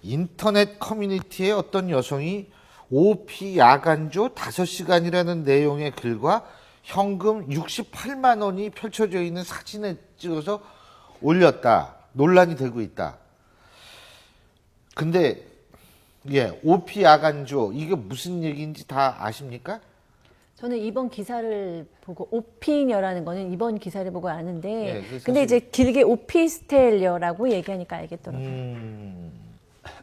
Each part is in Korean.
인터넷 커뮤니티에 어떤 여성이 OP 야간조 5시간이라는 내용의 글과 현금 68만 원이 펼쳐져 있는 사진을 찍어서 올렸다. 논란이 되고 있다. 근데 OP 야간조 이게 무슨 얘기인지 다 아십니까? 저는 이번 기사를 보고 오피녀라는 거는 이번 기사를 보고 아는데 예, 근데 이제 길게 오피스텔녀라고 얘기하니까 알겠더라고요.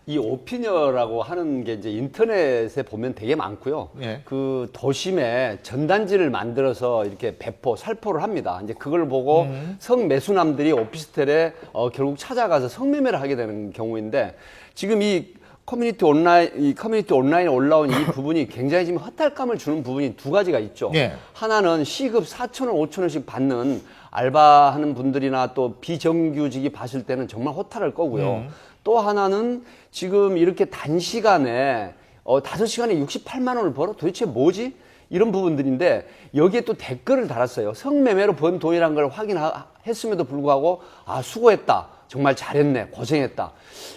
이 오피니어라고 하는 게 이제 인터넷에 보면 되게 많고요. 예. 그 도심에 전단지를 만들어서 이렇게 살포를 합니다. 이제 그걸 보고 성매수남들이 오피스텔에 결국 찾아가서 성매매를 하게 되는 경우인데 지금 이 커뮤니티 온라인에 올라온 이 부분이 굉장히 지금 허탈감을 주는 부분이 두 가지가 있죠. 예. 하나는 시급 4,000원, 5,000원씩 받는 알바하는 분들이나 또 비정규직이 봤을 때는 정말 허탈할 거고요. 또 하나는 지금 이렇게 단시간에 5시간에 68만 원을 벌어? 도대체 뭐지? 이런 부분들인데 여기에 또 댓글을 달았어요. 성매매로 번 돈이라는 걸 확인했음에도 불구하고 아 수고했다. 정말 잘했네. 고생했다.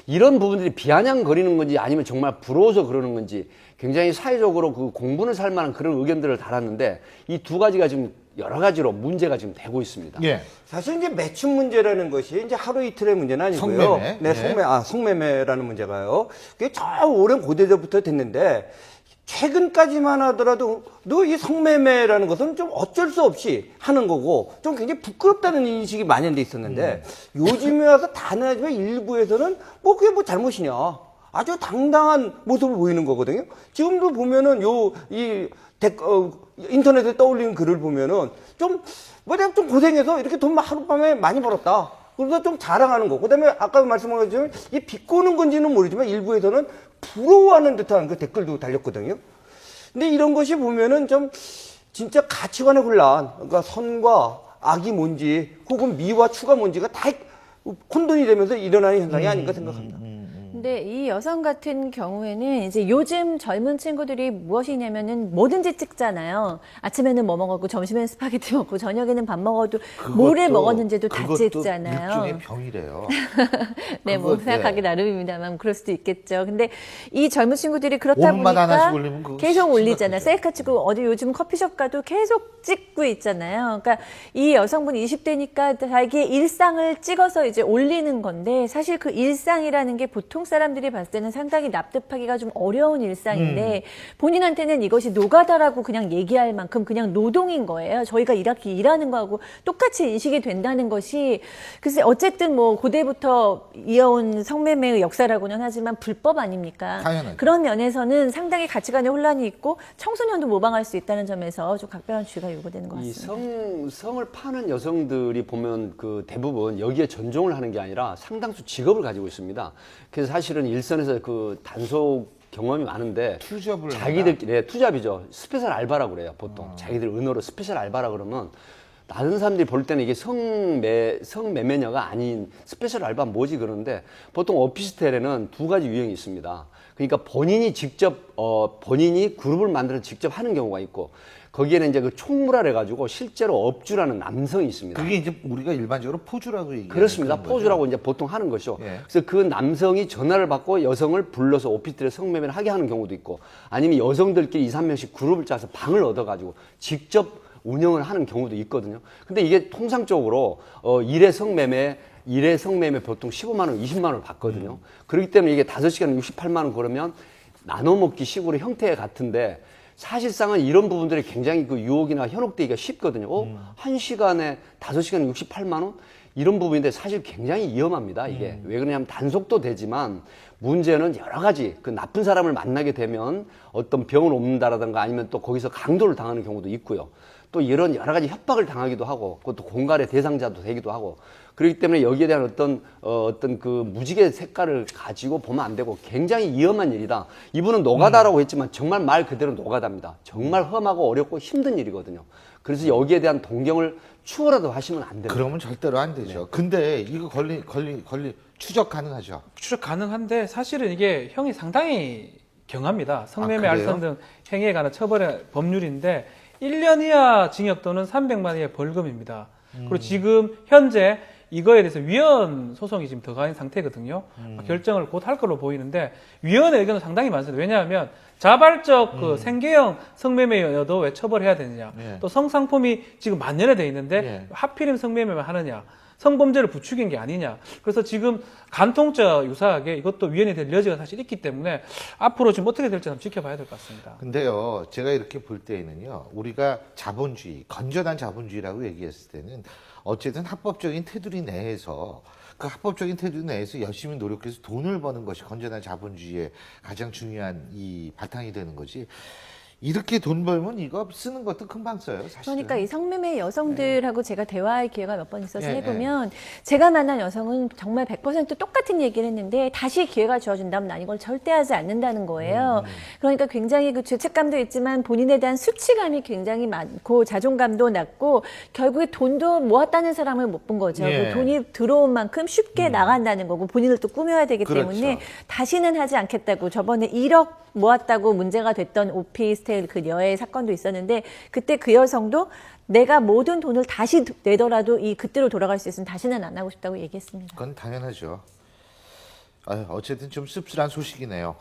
이런 부분들이 비아냥거리는 건지 아니면 정말 부러워서 그러는 건지 굉장히 사회적으로 그 공분을 살 만한 그런 의견들을 달았는데 이 두 가지가 지금 여러 가지로 문제가 지금 되고 있습니다. 예. 사실 이제 매춘 문제라는 것이 이제 하루 이틀의 문제는 아니고요. 성매매. 네, 성매매라는 문제가요. 그게 저 오랜 고대대부터 됐는데 최근까지만 하더라도 이 성매매라는 것은 좀 어쩔 수 없이 하는 거고 좀 굉장히 부끄럽다는 인식이 만연돼 있었는데 요즘에 와서 단언하지만 일부에서는 그게 뭐 잘못이냐. 아주 당당한 모습을 보이는 거거든요. 지금도 보면은 인터넷에 떠올리는 글을 보면은 좀 고생해서 이렇게 돈 하룻밤에 많이 벌었다. 그래서 좀 자랑하는 거. 그 다음에 아까 말씀한 것처럼 이 비꼬는 건지는 모르지만 일부에서는 부러워하는 듯한 그 댓글도 달렸거든요. 근데 이런 것이 보면은 좀 진짜 가치관의 혼란, 그러니까 선과 악이 뭔지 혹은 미와 추가 뭔지가 다 혼돈이 되면서 일어나는 현상이 아닌가 생각합니다. 근데 이 여성 같은 경우에는 이제 요즘 젊은 친구들이 무엇이냐면은 뭐든지 찍잖아요. 아침에는 뭐 먹었고, 점심에는 스파게티 먹고, 저녁에는 밥 먹어도 뭐를 먹었는지도 다 찍잖아요. 일종의 병이래요. 네, 뭐 생각하기 나름입니다만 그럴 수도 있겠죠. 근데 이 젊은 친구들이 그렇다 옷만 하나씩 보니까 올리면 그거 계속 올리잖아요. 심각하죠. 셀카 찍고 어디 요즘 커피숍 가도 계속 찍고 있잖아요. 그러니까 이 여성분 20대니까 자기의 일상을 찍어서 이제 올리는 건데 사실 그 일상이라는 게 보통 사람들이 봤을 때는 상당히 납득하기가 좀 어려운 일상인데 본인한테는 이것이 노가다라고 그냥 얘기할 만큼 그냥 노동인 거예요. 저희가 이렇게 일하는 거하고 똑같이 인식이 된다는 것이 글쎄 어쨌든 뭐 고대부터 이어온 성매매의 역사라고는 하지만 불법 아닙니까? 당연하죠. 그런 면에서는 상당히 가치관의 혼란이 있고 청소년도 모방할 수 있다는 점에서 좀 각별한 주의가 요구되는 것 이 같습니다. 성을 파는 여성들이 보면 그 대부분 여기에 전종을 하는 게 아니라 상당수 직업을 가지고 있습니다. 그래서 사실은 일선에서 그 단속 경험이 많은데 투잡을 자기들끼리 투잡이죠. 스페셜 알바라고 그래요. 보통 자기들 은어로 스페셜 알바라 그러면 다른 사람들이 볼 때는 이게 성매매녀가 아닌 스페셜 알바 뭐지 그러는데 보통 오피스텔에는 두 가지 유형이 있습니다. 그러니까 본인이 그룹을 만들어 직접 하는 경우가 있고 거기에는 이제 그 총무라 해가지고 실제로 업주라는 남성이 있습니다. 그게 이제 우리가 일반적으로 포주라고 얘기하는 그렇습니다. 그런 거죠. 포주라고 이제 보통 하는 것이죠. 예. 그래서 그 남성이 전화를 받고 여성을 불러서 오피스텔에 성매매를 하게 하는 경우도 있고 아니면 여성들끼리 2, 3명씩 그룹을 짜서 방을 얻어가지고 직접 운영을 하는 경우도 있거든요. 근데 이게 통상적으로 일회 성매매 보통 15만 원, 20만 원을 받거든요. 그렇기 때문에 이게 5시간에 68만 원 그러면 나눠먹기 식으로 형태 같은데 사실상은 이런 부분들이 굉장히 그 유혹이나 현혹되기가 쉽거든요. 1시간에 5시간에 68만 원? 이런 부분인데 사실 굉장히 위험합니다. 이게 왜 그러냐면 단속도 되지만 문제는 여러 가지 그 나쁜 사람을 만나게 되면 어떤 병을 옮는다라든가 아니면 또 거기서 강도를 당하는 경우도 있고요. 또 이런 여러 가지 협박을 당하기도 하고 그것도 공갈의 대상자도 되기도 하고 그렇기 때문에 여기에 대한 어떤 그 무지개 색깔을 가지고 보면 안 되고 굉장히 위험한 일이다. 이분은 노가다라고 했지만 정말 말 그대로 노가다입니다. 정말 험하고 어렵고 힘든 일이거든요. 그래서 여기에 대한 동경을 추월라도 하시면 안 됩니다. 그러면 절대로 안 되죠. 근데 이거 추적 가능하죠. 추적 가능한데 사실은 이게 형이 상당히 경합니다. 성매매, 아, 알선 등 행위에 관한 처벌의 법률인데 1년 이하 징역 또는 300만 원의 벌금입니다. 그리고 지금 현재 이거에 대해서 위헌 소송이 지금 들어가 있는 상태거든요. 결정을 곧 할 걸로 보이는데 위헌의 의견은 상당히 많습니다. 왜냐하면 자발적 그 생계형 성매매여도 왜 처벌해야 되느냐. 예. 또 성상품이 지금 만연해 돼 있는데 예. 하필이면 성매매만 하느냐. 성범죄를 부추긴 게 아니냐. 그래서 지금 간통죄와 유사하게 이것도 위헌이 될 여지가 사실 있기 때문에 앞으로 지금 어떻게 될지 한번 지켜봐야 될 것 같습니다. 근데요, 제가 이렇게 볼 때에는요, 우리가 자본주의, 건전한 자본주의라고 얘기했을 때는 어쨌든 합법적인 테두리 내에서 그 합법적인 테두리 내에서 열심히 노력해서 돈을 버는 것이 건전한 자본주의의 가장 중요한 이 바탕이 되는 거지. 이렇게 돈 벌면 이거 쓰는 것도 금방 써요, 사실은. 그러니까 이 성매매 여성들하고 제가 대화할 기회가 몇 번 있어서 예, 해보면 제가 만난 여성은 정말 100% 똑같은 얘기를 했는데 다시 기회가 주어진다면 난 이걸 절대 하지 않는다는 거예요. 그러니까 굉장히 그 죄책감도 있지만 본인에 대한 수치감이 굉장히 많고 자존감도 낮고 결국에 돈도 모았다는 사람을 못 본 거죠. 예. 그 돈이 들어온 만큼 쉽게 나간다는 거고 본인을 또 꾸며야 되기 그렇죠. 때문에 다시는 하지 않겠다고 저번에 1억 모았다고 문제가 됐던 오피스텔 그 여의 사건도 있었는데 그때 그 여성도 내가 모든 돈을 다시 내더라도 이 그때로 돌아갈 수 있으면 다시는 안 하고 싶다고 얘기했습니다. 그건 당연하죠. 어쨌든 좀 씁쓸한 소식이네요.